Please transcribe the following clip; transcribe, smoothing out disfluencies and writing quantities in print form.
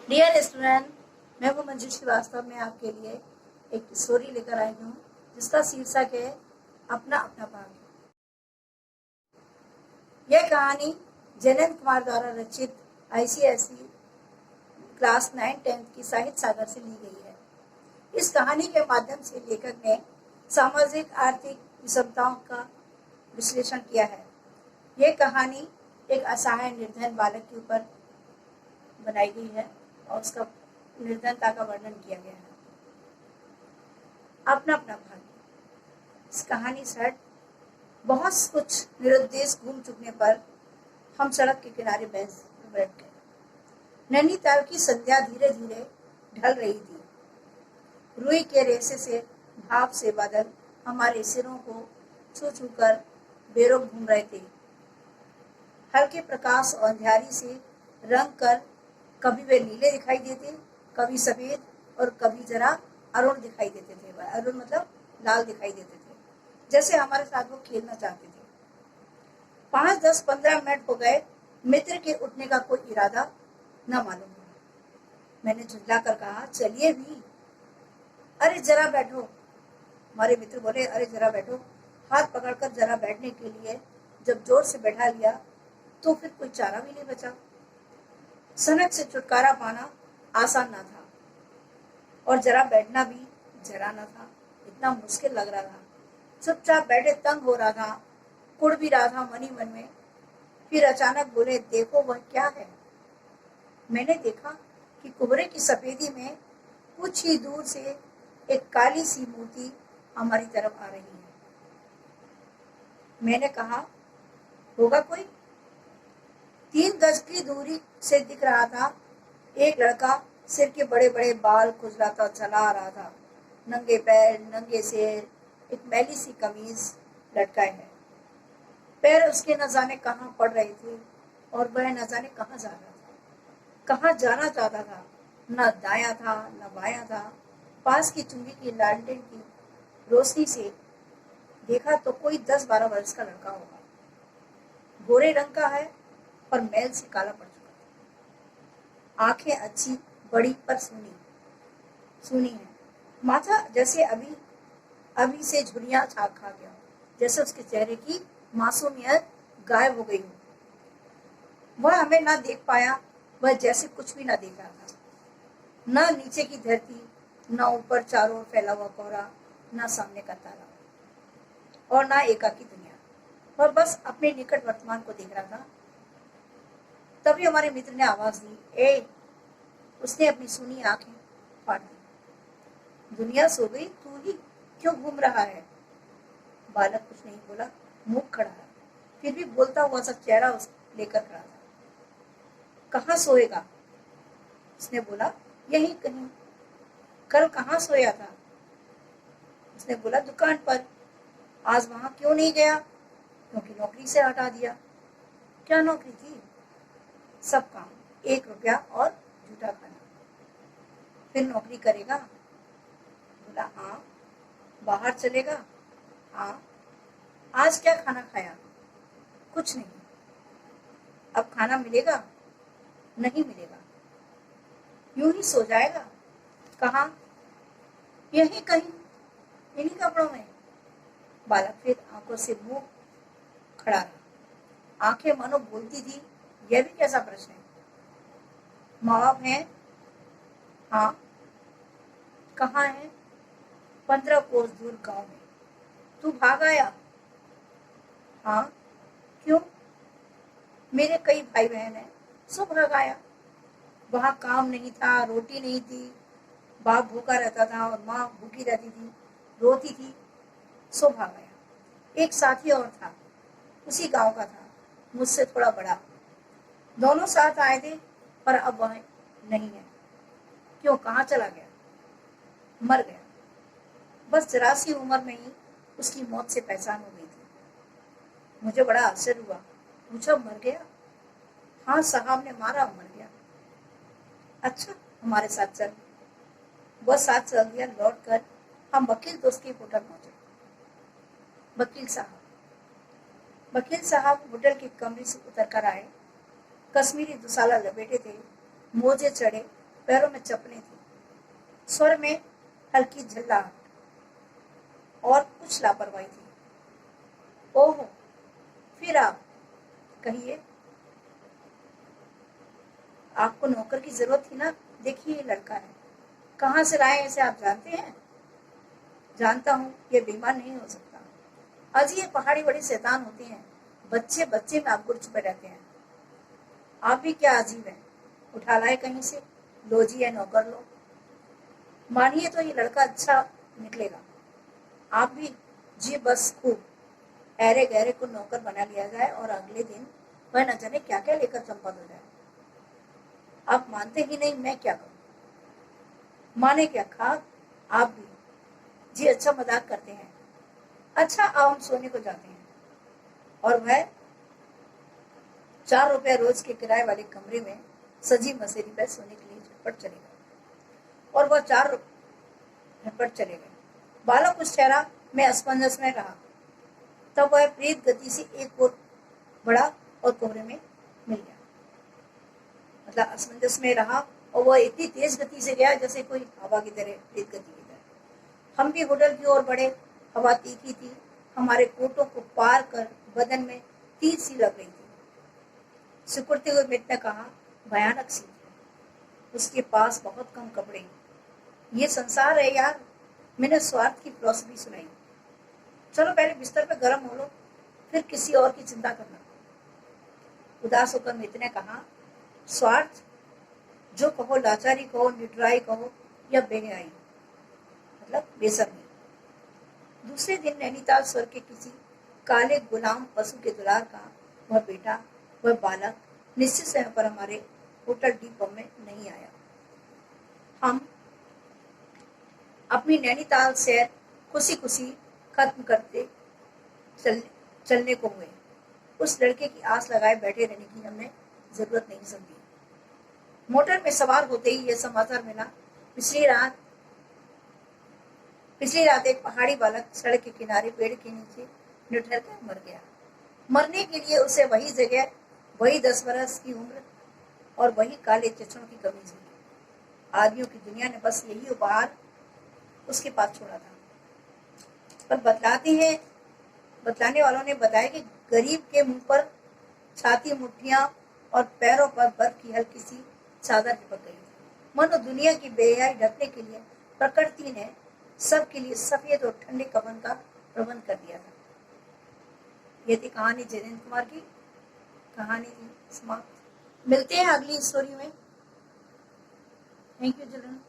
Dear student, मैं हूँ मंजू श्रीवास्तव में आपके लिए एक स्टोरी लेकर आई हूँ जिसका शीर्षक है अपना अपना भाग्य। यह कहानी जयंत कुमार द्वारा रचित आईसीएसई क्लास 9-10 की साहित्य सागर से ली गई है। इस कहानी के माध्यम से लेखक ने सामाजिक आर्थिक विषमताओं का विश्लेषण किया है। यह कहानी एक असहाय निर्धन बालक के ऊपर बनाई गई है और उसका निर्धनता का वर्णन किया गया है। अपना अपना भाग्य। इस कहानी सेट बहुत कुछ निरुद्देश घूम चुकने पर हम सड़क के किनारे बेंच पर बैठ गए। नैनीताल की संध्या धीरे धीरे ढल रही थी। रुई के रेशे से भाप से बादल हमारे सिरों को छू छू कर बेरोक घूम रहे थे। हल्के प्रकाश और अंधियारी से रंग कर कभी वे नीले दिखाई देते, कभी सफेद और कभी जरा अरुण दिखाई देते थे। अरुण मतलब लाल दिखाई देते थे, जैसे हमारे साथ वो खेलना चाहते थे। 5, 10, 15 मिनट हो गए, मित्र के उठने का कोई इरादा न मालूम हुआ। मैंने झुंझला कर कहा, चलिए भी। अरे जरा बैठो। हमारे मित्र बोले, अरे जरा बैठो। हाथ पकड़कर जरा बैठने के लिए जब जोर से बैठा लिया तो फिर कोई चारा भी नहीं बचा। सनक से छुटकारा पाना आसान ना था और जरा बैठना भी जरा ना था। इतना मुश्किल लग रहा था। चुपचाप बैठे तंग हो रहा था, कुड़ भी रहा था मन ही मन में। फिर अचानक बोले, देखो वह क्या है। मैंने देखा कि कुबरे की सफेदी में कुछ ही दूर से एक काली सी मूर्ति हमारी तरफ आ रही है। मैंने कहा, होगा कोई। 3 गज की दूरी से दिख रहा था। एक लड़का सिर के बड़े बड़े बाल खुजलाता चला आ रहा था। नंगे पैर, नंगे सिर, एक मैली सी कमीज लटकाए है। पैर उसके न जाने कहाँ पड़ रहे थे और वह न जाने कहाँ जा रहा था, कहाँ जाना चाहता था। न दाया था न बाया था। पास की चुंगी की लालटेन की रोशनी से देखा तो कोई 10-12 वर्ष का लड़का होगा। गोरे रंग का है पर मैल से काला पड़ चुका था। आंखें अच्छी बड़ी पर सूनी है। माथा जैसे अभी अभी से झुर्रियां छाप खा गया, जैसे उसके चेहरे की मासूमियत गायब हो गई हो। वह हमें ना देख पाया, वह जैसे कुछ भी ना देख रहा था। न नीचे की धरती, न ऊपर चारों ओर फैला हुआ कोहरा, न सामने का तारा और न एकाकी दुनिया। वह बस अपने निकट वर्तमान को देख रहा था। तभी हमारे मित्र ने आवाज दी, ए। उसने अपनी सूनी आंखें फाड़ दी। दुनिया सो गई, तू ही क्यों घूम रहा है। बालक कुछ नहीं बोला, मुंह खड़ा रहा। फिर भी बोलता हुआ सा चेहरा लेकर खड़ा था। कहाँ सोएगा। उसने बोला, यहीं कहीं। कल कहाँ सोया था। उसने बोला, दुकान पर। आज वहां क्यों नहीं गया। क्योंकि नौकरी से हटा दिया। क्या नौकरी थी। सब काम, 1 रुपया और झूठा खाना। फिर नौकरी करेगा। बोला, हाँ। बाहर चलेगा। हाँ। आज क्या खाना खाया। कुछ नहीं। अब खाना मिलेगा। नहीं मिलेगा। यूं ही सो जाएगा। कहाँ। यहीं कहीं, इन्हीं कपड़ों में। बालक फिर आंखों से मुंह खड़ा रहा। आंखें मानो बोलती थी, यह भी कैसा प्रश्न है। माँ बाप हैं। हाँ। कहाँ है। 15 कोस दूर गांव में। तू भाग आया। हाँ। क्यों। मेरे कई भाई बहन हैं, सो भाग आया। वहां काम नहीं था, रोटी नहीं थी। बाप भूखा रहता था और माँ भूखी रहती थी, रोती थी, सो भाग आया। एक साथी और था, उसी गांव का था, मुझसे थोड़ा बड़ा। दोनों साथ आए थे, पर अब वह नहीं है। क्यों, कहाँ चला गया। मर गया। बस 84 उम्र में ही उसकी मौत से पहचान हो गई थी। मुझे बड़ा आश्चर्य हुआ। पूछा, मर गया। हाँ, साहब ने मारा, मर गया। अच्छा, हमारे साथ चल। वह साथ चल दिया। लौट कर हम वकील दोस्त के होटल पहुंचे। वकील साहब होटल के कमरे से उतर कर आए। कश्मीरी दुसाला लपेटे थे, मोजे चढ़े, पैरों में चप्पलें थी, स्वर में हल्की झल्लाहट और कुछ लापरवाही थी। ओह, फिर आप कहिए, आपको नौकर की जरूरत थी ना? देखिए, ये लड़का है, कहाँ से लाए इसे आप जानते हैं? जानता हूँ, ये बीमार नहीं हो सकता। अजी, ये पहाड़ी बड़ी शैतान होती हैं, बच्चे बच्चे में आप गुड़ छुपे रहते हैं। आप भी क्या अजीब हैं, उठा लाए कहीं से, लो जी है नौकर लो। मानिए तो ये लड़का अच्छा निकलेगा, आप भी जी बस खूब ऐरे गहरे को नौकर बना लिया जाए और अगले दिन वह न जाने क्या क्या लेकर चंपत हो जाए। आप मानते ही नहीं, मैं क्या करूं? माने क्या खाक, आप भी जी अच्छा मजाक करते हैं। अच्छा, अब हम सोने को जाते हैं। और वह 4 रुपया रोज के किराए वाले कमरे में सजी मसेरी पर सोने के लिए झटपट चले गए। और वह 4 झटपट चले गए। बालक कुछ ठहरा, मैं असमंजस में रहा। तब वह प्रेत गति से एक और बढ़ा और कमरे में मिल गया। मतलब असमंजस में रहा और वह इतनी तेज गति से गया जैसे कोई हवा की तरह, प्रेत गति की तरह। हम भी होटल की ओर बढ़े। हवा तीखी थी, हमारे कोटों को पार कर बदन में तीर सी लग रही थी। सिकुड़ते हुए मित्र ने कहा, भयानक सी थी, उसके पास बहुत कम कपड़े हैं। ये संसार है यार। मैंने स्वार्थ की फिलॉसफी सुनाई। चलो पहले बिस्तर पे गर्म हो लो, फिर किसी और की चिंता करना। उदास होकर मित्र ने कहा, स्वार्थ? जो कहो, लाचारी कहो, निटराई कहो या बेहयाई, मतलब बेशर्मी। दूसरे दिन नैनीताल स्वर्ग के किसी काले गुलाम पशु के दुलार का वह बेटा, वह बालक निश्चित समय पर हमारे होटल डिपो में नहीं आया। हम अपनी नैनीताल सैर खुशी खुशी खत्म करते चलने को हुए। उस लड़के की आस लगाए बैठे रहने की हमने जरूरत नहीं समझी। मोटर में सवार होते ही यह समाचार मिला, पिछली रात एक पहाड़ी बालक सड़क के किनारे पेड़ के नीचे निठर कर मर गया। मरने के लिए उसे वही जगह, वही 10 बरस की उम्र और वही काले चचड़ों की कमीज मिली। आदमियों की दुनिया ने बस यही उपहार उसके पास छोड़ा था। पर बतलाने वालों ने बताया कि गरीब के मुंह पर छाती, मुट्ठियां और पैरों पर बर्फ की हल्की सी चादर चिपक गई थी। मानो दुनिया की बेहयाई ढकने के लिए प्रकृति ने सबके लिए सफेद और ठंडे कफन का प्रबंध कर दिया था। ये थी कहानी जयेंद्र कुमार की। कहानी समाप्त। मिलते हैं अगली स्टोरी में। Thank you children.